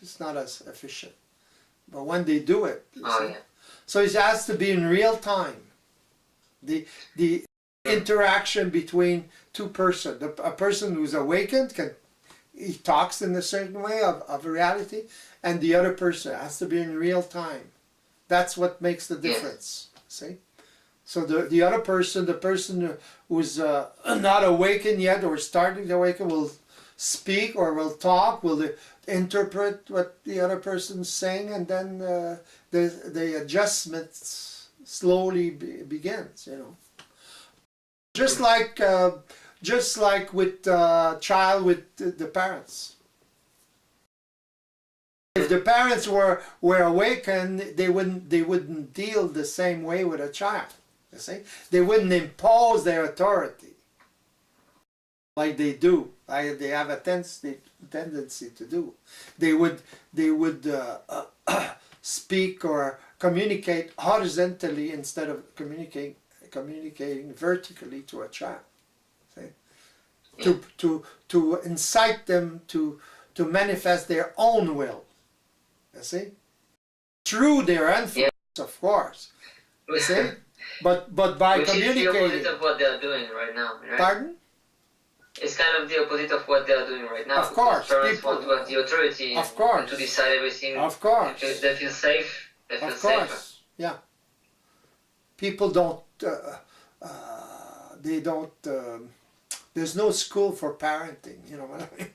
it's not as efficient. But when they do it, so it has to be in real time. The interaction between two persons. A person who's awakened he talks in a certain way of reality, and the other person has to be in real time. That's what makes the difference. See? So the other person, the person who's not awakened yet or starting to awaken, will speak or will talk, will interpret what the other person's saying, and then the adjustment slowly begins. Just like with child with the parents. If the parents were awakened, they wouldn't deal the same way with a child. You see, they wouldn't impose their authority like they do. They have a tendency to do. They would speak or communicate horizontally instead of communicating vertically to a child. See? To incite them to manifest their own will. You see? Through their influence, of course. You see? But by communicating. Which is the opposite of what they're doing right now, right? Pardon? It's kind of the opposite of what they're doing right now. Of course. Parents want to have the authority to decide everything. Of course. They feel safe. They feel safer. Yeah. People don't, there's no school for parenting, you know what I mean?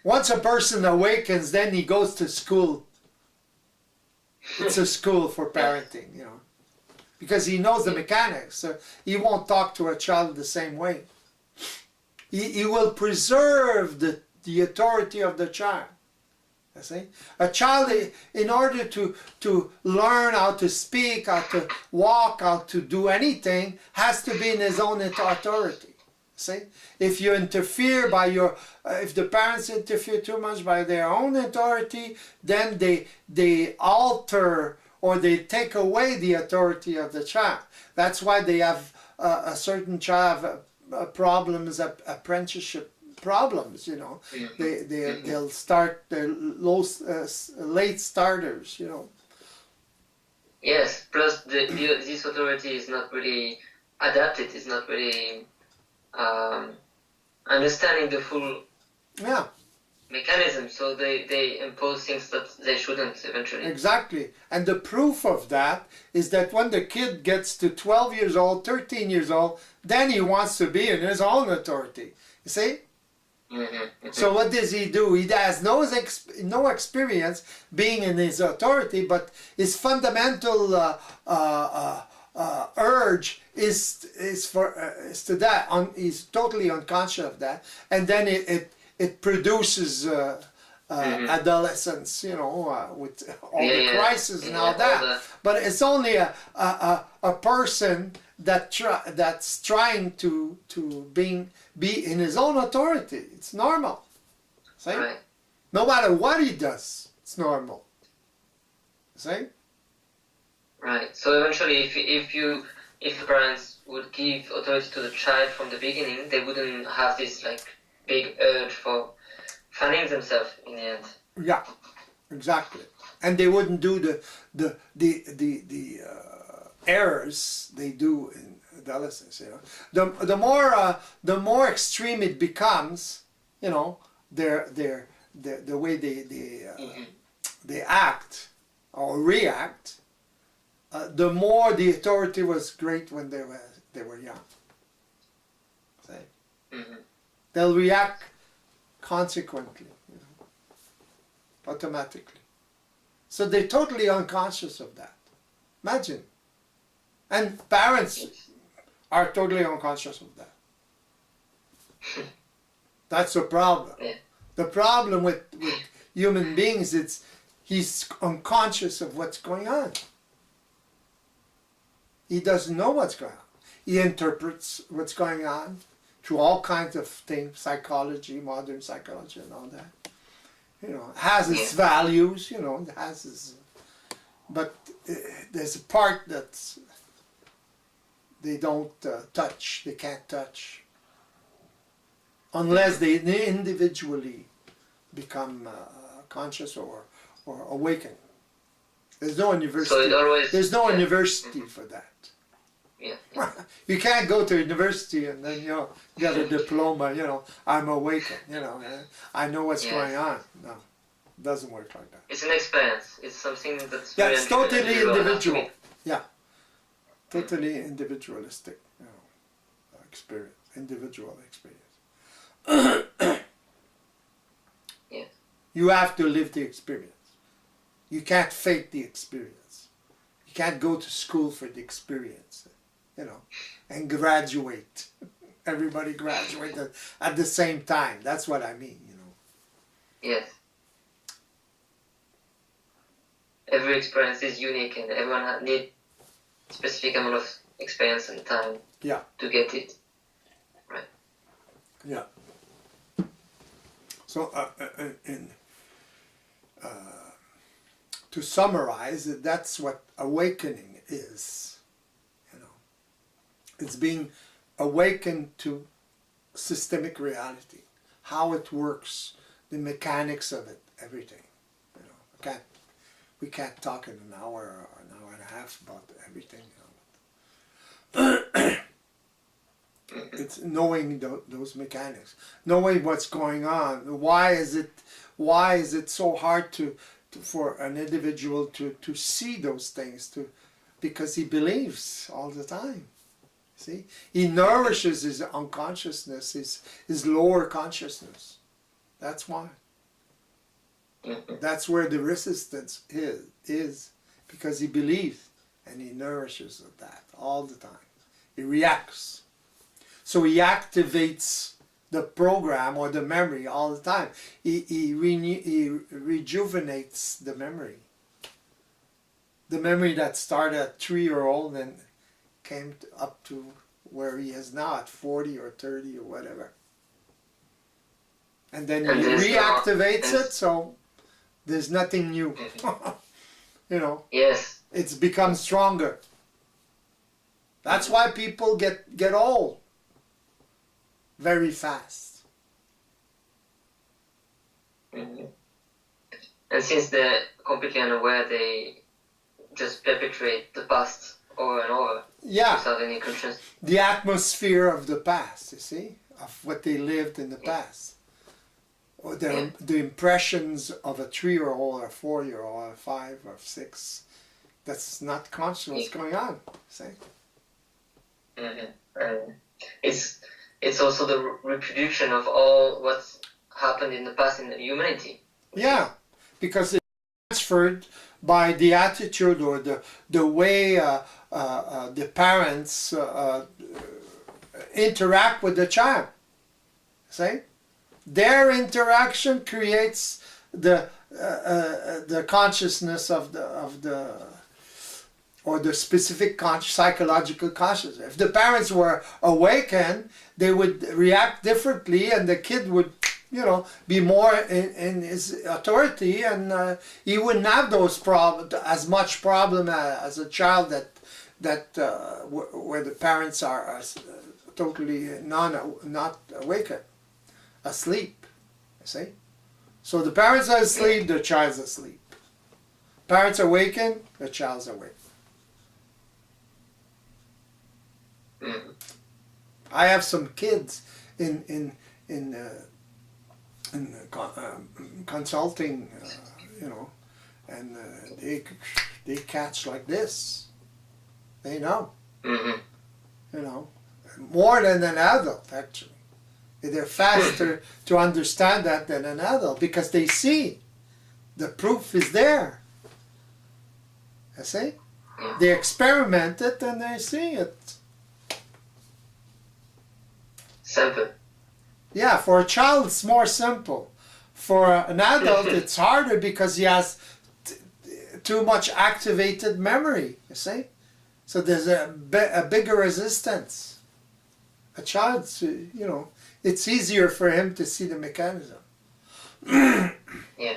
Once a person awakens, then he goes to school. It's a school for parenting, you know, because he knows the mechanics. So he won't talk to a child the same way. He will preserve the authority of the child. You see? A child, in order to learn how to speak, how to walk, how to do anything, has to be in his own authority. See? If you interfere by if the parents interfere too much by their own authority, then they alter or they take away the authority of the child. That's why they have a certain child problems, apprenticeship problems, you know. They'll start, they're late starters, you know. Yes, plus this authority is not really adapted, it's not really understanding the full mechanism, so they impose things that they shouldn't eventually. Exactly. And the proof of that is that when the kid gets to 12 years old, 13 years old, then he wants to be in his own authority. You see? So what does he do? He has no experience being in his authority, but his fundamental urge is to that. He's totally unconscious of that, and then it produces adolescence, you know, with all the crises and all that. But it's only a person that's trying to be in his own authority. It's normal. See? Right. No matter what he does, it's normal. See? Right. So eventually, if the parents would give authority to the child from the beginning, they wouldn't have this like big urge for finding themselves in the end. Yeah, exactly. And they wouldn't do the errors they do in adolescence. You know, the more extreme it becomes, you know, the way they act or react, the more the authority was great when they were young. See? They'll react consequently, you know, automatically. So they're totally unconscious of that. Imagine. And parents are totally unconscious of that. That's the problem. The problem with human beings is he's unconscious of what's going on. He doesn't know what's going on. He interprets what's going on through all kinds of things, psychology, modern psychology and all that. You know, has its values, you know, it has its, but there's a part that's they don't touch, they can't touch, unless they individually become conscious or awaken. There's no university. So there's no university for that. Yeah. You can't go to university and then, you know, get a diploma, you know, I'm awakened, you know, I know what's going on. No, it doesn't work like that. It's an experience. It's something that's it's totally individual. Yeah, totally individualistic, you know, experience, individual experience. Yeah. You have to live the experience. You can't fake the experience. You can't go to school for the experience, you know, and graduate. Everybody graduated at the same time. That's what I mean, you know. Yes. Every experience is unique, and everyone needs a specific amount of experience and time to get it. Right. Yeah. So, to summarize, that's what awakening is. You know, it's being awakened to systemic reality, how it works, the mechanics of it, everything. You know, we can't talk in an hour or an hour and a half about everything. You know. It's knowing those mechanics, knowing what's going on. Why is it so hard for an individual to see those things? Because he believes all the time. See, he nourishes his unconsciousness, his lower consciousness. That's why. That's where the resistance is because he believes and he nourishes that all the time. He reacts. So he activates the program or the memory all the time. He rejuvenates the memory. The memory that started at 3-year-old and came up to where he is now at 40 or 30 or whatever. And then he reactivates it, so there's nothing new. You know, yes, it's become stronger. That's why people get old very fast. And since they're completely unaware, they just perpetuate the past over and over. Yeah. Without any conscience. The atmosphere of the past, you see, of what they lived in the past. Or the impressions of a 3-year-old or a 4-year-old or a 5 or 6. That's not conscious what's going on, see? It's also the reproduction of all what's happened in the past in humanity. Yeah, because it's transferred by the attitude or the way the parents interact with the child. See? Their interaction creates the consciousness of the or the specific psychological consciousness. If the parents were awakened, they would react differently, and the kid would, you know, be more in his authority, and he wouldn't have those as much problem as a child where the parents are totally not awakened, asleep. You see, so the parents are asleep, the child's asleep. Parents awaken, the child's awake. I have some kids in consulting, you know, and they catch like this. They know, you know, more than an adult actually. They're faster to understand that than an adult because they see the proof is there. You see, they experiment it and they see it. Simple. Yeah, for a child it's more simple. For an adult it's harder because he has too much activated memory, you see? So there's a bigger resistance. A child, you know, it's easier for him to see the mechanism. Yeah.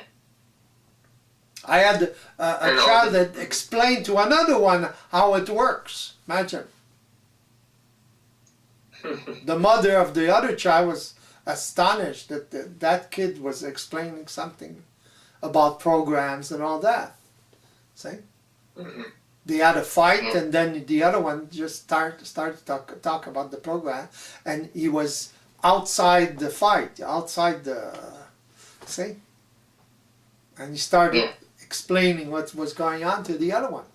I had a child that explained to another one how it works. Imagine. The mother of the other child was astonished that that kid was explaining something about programs and all that. See? They had a fight, and then the other one just started to talk about the program, and he was outside the fight, outside the... See? And he started explaining what was going on to the other one.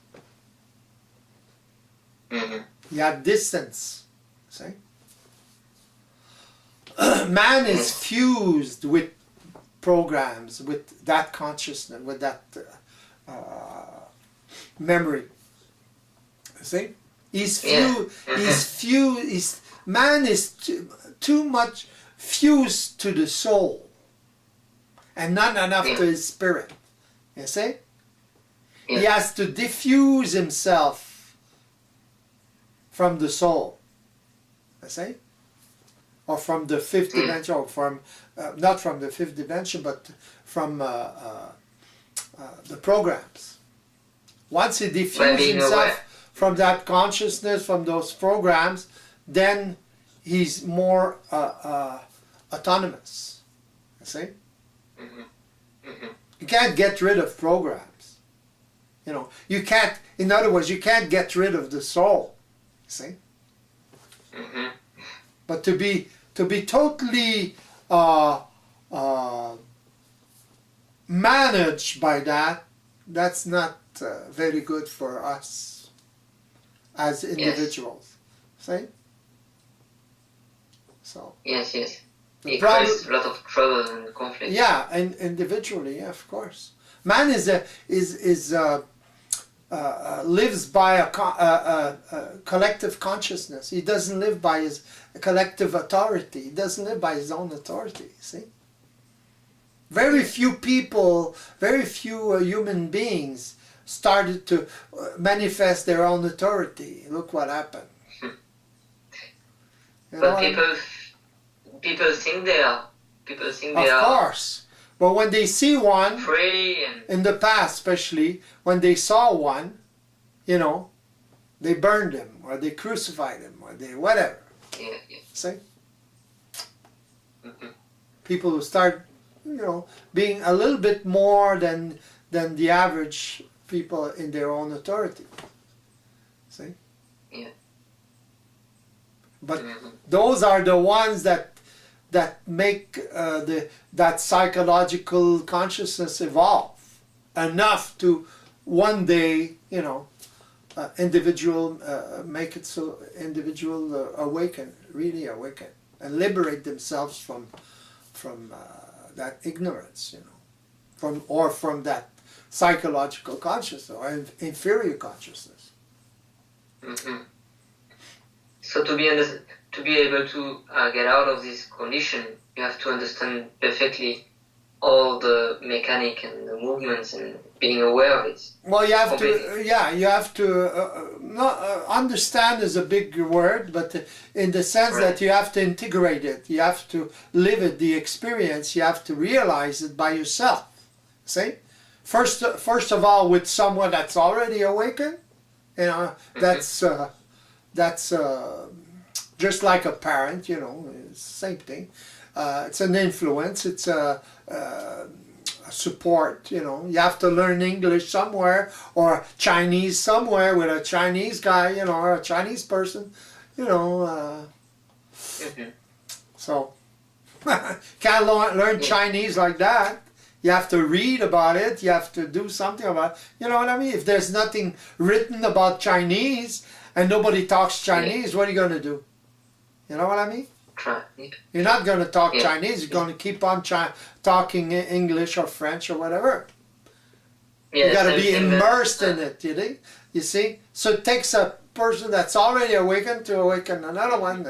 He had distance. See? Man is fused with programs, with that consciousness, with that memory. See, man is too much fused to the soul, and not enough to his spirit. You see, he has to diffuse himself from the soul. You see. Or from the fifth dimension, or from, not from the fifth dimension, but from the programs. Once he diffuses himself from that consciousness, from those programs, then he's more autonomous. You see? You can't get rid of programs. You know, you can't, in other words, you can't get rid of the soul. You see? But to be totally managed by that, that's not very good for us as individuals. See? So. Yes. It creates a lot of trouble and conflict. Yeah, and individually, yeah, of course. Man lives by a collective consciousness. He doesn't live by his collective authority. He doesn't live by his own authority, see? Very few people, very few human beings started to manifest their own authority. Look what happened. But people think they are. People think they are. Of course. But when they see one, free and in the past especially, when they saw one, you know, they burned him, or they crucified him, or they whatever. Yeah, yeah. See? Mm-hmm. People who start, you know, being a little bit more than the average people in their own authority. See? Yeah. But those are the ones that make that psychological consciousness evolve enough to one day, you know, make it so individual awaken, really awaken, and liberate themselves from that ignorance, you know, from that psychological consciousness or inferior consciousness. Mm-hmm. So to be able to get out of this condition, you have to understand perfectly all the mechanic and the movements and being aware of it. Well, you have to understand is a big word, but in the sense that you have to integrate it, you have to live it, the experience, you have to realize it by yourself. See? First of all, with someone that's already awakened, you know, that's just like a parent, you know, it's the same thing. It's an influence, it's a support, you know. You have to learn English somewhere, or Chinese somewhere with a Chinese guy, you know, or a Chinese person, you know. So, can't learn Chinese like that. You have to read about it, you have to do something about it. You know what I mean? If there's nothing written about Chinese and nobody talks Chinese, what are you going to do? You know what I mean? You're not going to talk Chinese, you're going to keep on talking English or French or whatever. You got to be immersed in it, you see? So it takes a person that's already awakened to awaken another one,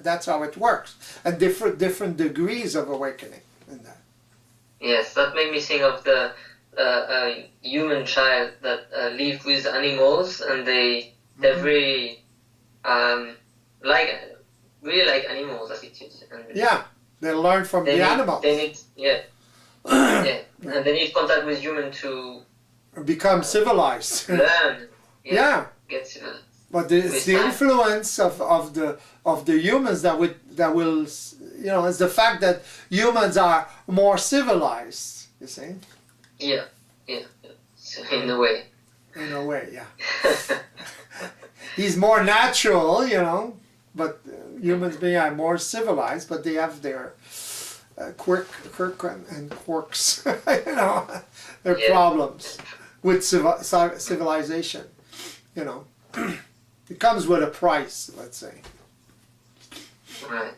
that's how it works. And different degrees of awakening in that. Yes, that made me think of the human child that lived with animals, and they're very really like animals' attitudes. And yeah, they learn from the animals. They need, yeah, and they need contact with humans to become civilized. Learn. Yeah. Get civilized. But it's the influence of the humans that will, you know, it's the fact that humans are more civilized. You see? Yeah. So in a way. In a way, yeah. He's more natural, you know, but humans being more civilized, but they have their quirks, you know, their problems with civilization, you know. It comes with a price, let's say. Right.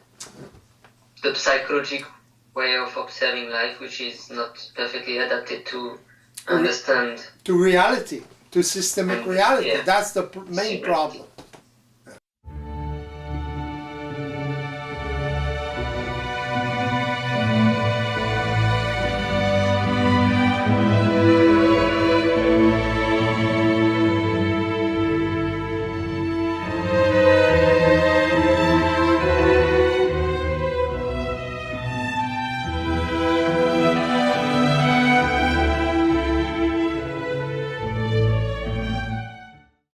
The psychological way of observing life, which is not perfectly adapted to understand. To reality, to systemic reality. Yeah. That's the main problem.